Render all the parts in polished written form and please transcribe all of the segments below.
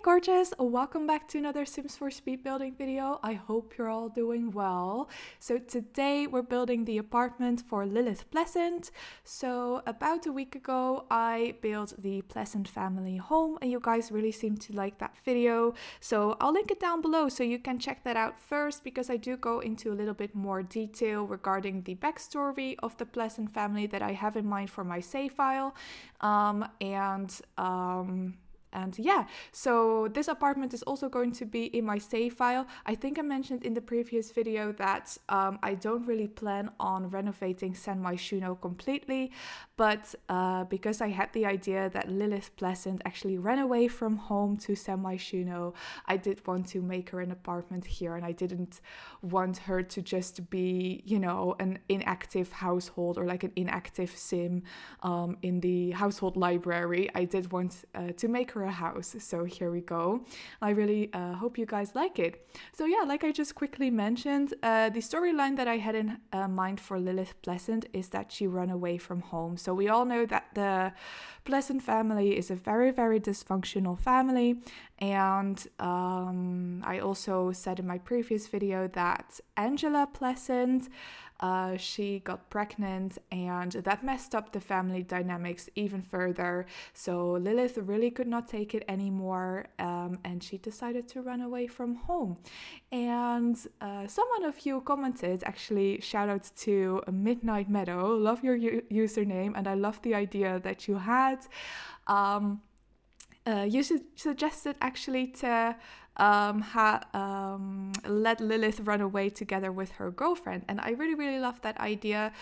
gorgeous, welcome back to another Sims 4 speed building video. I hope you're all doing well. So today we're building the apartment for Lilith Pleasant. So about a week ago I built the Pleasant family home and you guys really seem to like that video. So I'll link it down below so you can check that out first, because I do go into a little bit more detail regarding the backstory of the Pleasant family that I have in mind for my save file. And yeah, so this apartment is also going to be in my save file. I think I mentioned in the previous video that I don't really plan on renovating San Myshuno completely, but because I had the idea that Lilith Pleasant actually ran away from home to San Myshuno, I did want to make her an apartment here, and I didn't want her to just be, you know, an inactive household or like an inactive sim in the household library. I did want to make her a house, so here we go. I really hope you guys like it. So yeah, like I just quickly mentioned, the storyline that I had in mind for Lilith Pleasant is that she ran away from home. So we all know that the Pleasant family is a very, very dysfunctional family, and I also said in my previous video that Angela Pleasant, she got pregnant, and that messed up the family dynamics even further. So Lilith really could not take it anymore, and she decided to run away from home. And someone of you commented, actually, shout out to Midnight Meadow, love your username, and I love the idea that you had. You suggested actually to let Lilith run away together with her girlfriend, and I really, really love that idea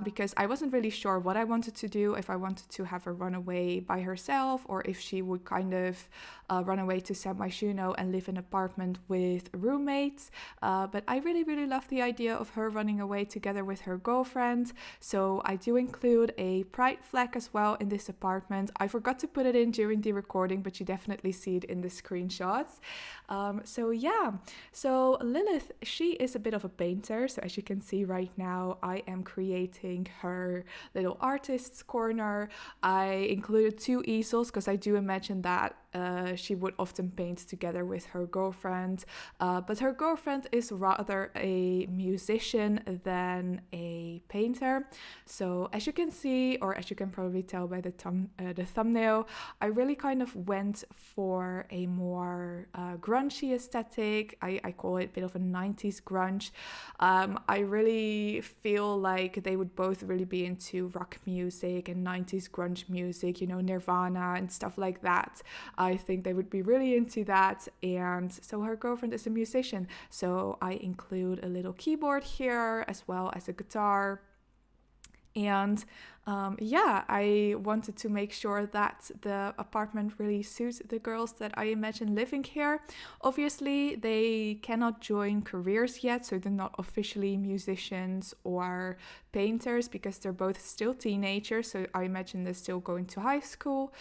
because I wasn't really sure what I wanted to do, if I wanted to have her run away by herself or if she would kind of run away to San Myshuno and live in an apartment with roommates, but I really, really love the idea of her running away together with her girlfriend. So I do include a pride flag as well in this apartment. I forgot to put it in during the recording, but you definitely see it in the screenshots. So yeah, so Lilith, she is a bit of a painter. So as you can see right now, I am creating her little artist's corner. I included 2 easels because I do imagine that she would often paint together with her girlfriend, but her girlfriend is rather a musician than a painter. So as you can see, or as you can probably tell by the thumbnail, I really kind of went for a more grungy aesthetic. I call it a bit of a 90s grunge. I really feel like they would both really be into rock music and 90s grunge music, you know, Nirvana and stuff like that. I think they would be really into that. And so her girlfriend is a musician, so I include a little keyboard here as well as a guitar. And yeah, I wanted to make sure that the apartment really suits the girls that I imagine living here. Obviously, they cannot join careers yet, so they're not officially musicians or painters because they're both still teenagers, so I imagine they're still going to high school.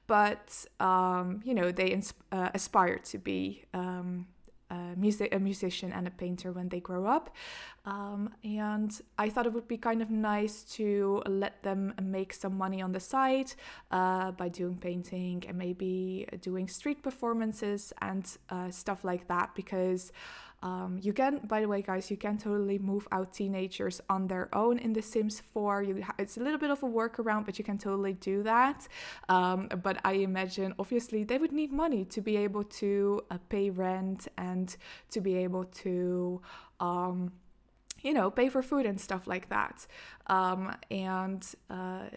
But, you know, they aspire to be a musician and a painter when they grow up, and I thought it would be kind of nice to let them make some money on the side by doing painting and maybe doing street performances and stuff like that, because you can, by the way guys, you can totally move out teenagers on their own in The Sims 4. It's a little bit of a workaround, but you can totally do that. But I imagine obviously they would need money to be able to pay rent and to be able to you know, pay for food and stuff like that. And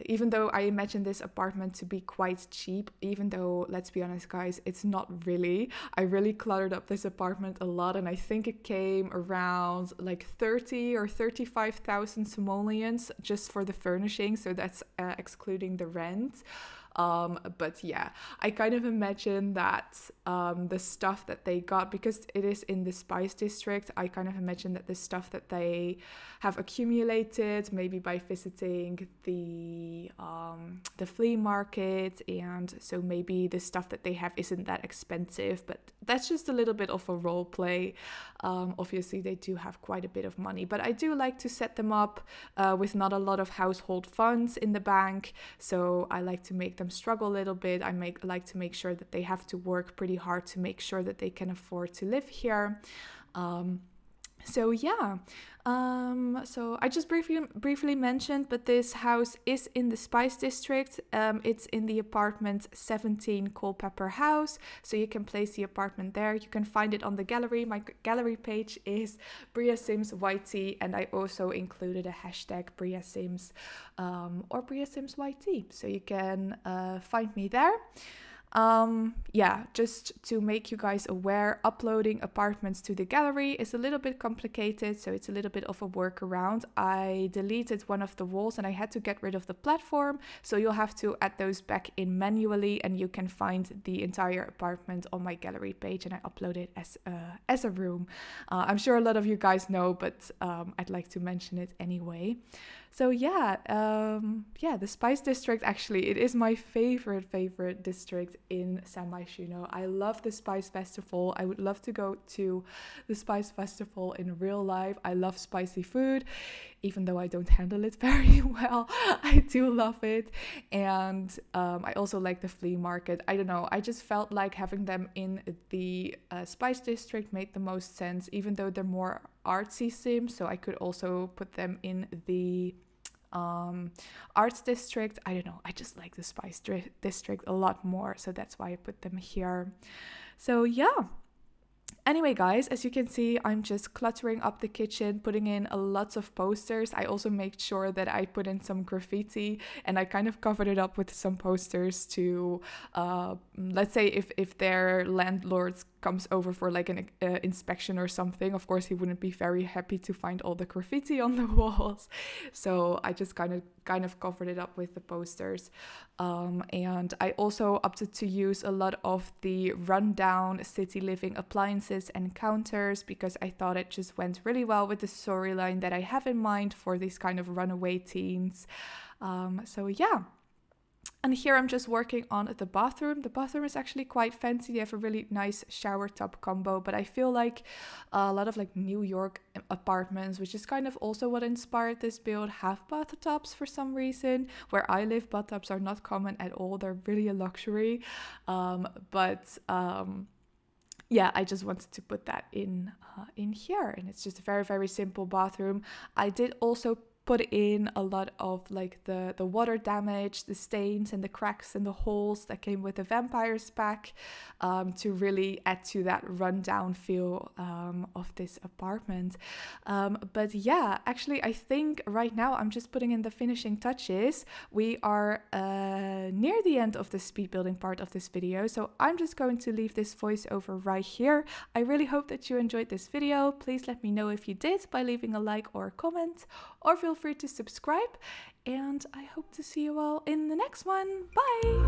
even though I imagine this apartment to be quite cheap, even though, let's be honest guys, it's not really. I really cluttered up this apartment a lot, and I think it came around like 30 or 35,000 simoleons just for the furnishing, so that's excluding the rent. But yeah, I kind of imagine that the stuff that they got, because it is in the Spice District, I kind of imagine that the stuff that they have accumulated, maybe by visiting the flea market, and so maybe the stuff that they have isn't that expensive, but that's just a little bit of a role play. Obviously they do have quite a bit of money, but I do like to set them up with not a lot of household funds in the bank, so I like to make them them struggle a little bit. I like to make sure that they have to work pretty hard to make sure that they can afford to live here. So yeah, so I just briefly mentioned, but this house is in the Spice District. It's in the apartment 17 Culpepper house, so you can place the apartment there. You can find it on the gallery. My gallery page is BriaSimsYT, and I also included a hashtag BriaSims or BriaSimsYT, so you can find me there. Yeah, just to make you guys aware, uploading apartments to the gallery is a little bit complicated, so it's a little bit of a workaround. I deleted one of the walls and I had to get rid of the platform, so you'll have to add those back in manually, and you can find the entire apartment on my gallery page, and I upload it as a room. I'm sure a lot of you guys know, but I'd like to mention it anyway. So yeah, the Spice District, actually, it is my favorite district in San Myshuno. I love the Spice Festival. I would love to go to the Spice Festival in real life. I love spicy food, even though I don't handle it very well. I do love it. And I also like the flea market. I don't know, I just felt like having them in the Spice District made the most sense, even though they're more artsy sims, so I could also put them in the arts district. I don't know, I just like the Spice District a lot more, so that's why I put them here. So yeah, anyway guys, as you can see, I'm just cluttering up the kitchen, putting in lots of posters. I also made sure that I put in some graffiti, and I kind of covered it up with some posters to let's say if their landlords comes over for like an inspection or something, of course he wouldn't be very happy to find all the graffiti on the walls, so I just kind of covered it up with the posters. And I also opted to use a lot of the rundown city living appliances and counters, because I thought it just went really well with the storyline that I have in mind for these kind of runaway teens. So yeah. And here I'm just working on the bathroom. The bathroom is actually quite fancy. They have a really nice shower tub combo, but I feel like a lot of like New York apartments, which is kind of also what inspired this build, have bathtubs for some reason. Where I live, bathtubs are not common at all. They're really a luxury. Yeah, I just wanted to put that in here, and it's just a very simple bathroom. I did also put in a lot of like the water damage, the stains and the cracks and the holes that came with the vampires pack, to really add to that rundown feel of this apartment. But yeah, actually I think right now I'm just putting in the finishing touches. We are near the end of the speed building part of this video, so I'm just going to leave this voiceover right here. I really hope that you enjoyed this video. Please let me know if you did by leaving a like or a comment, or feel free to subscribe, and I hope to see you all in the next one. Bye!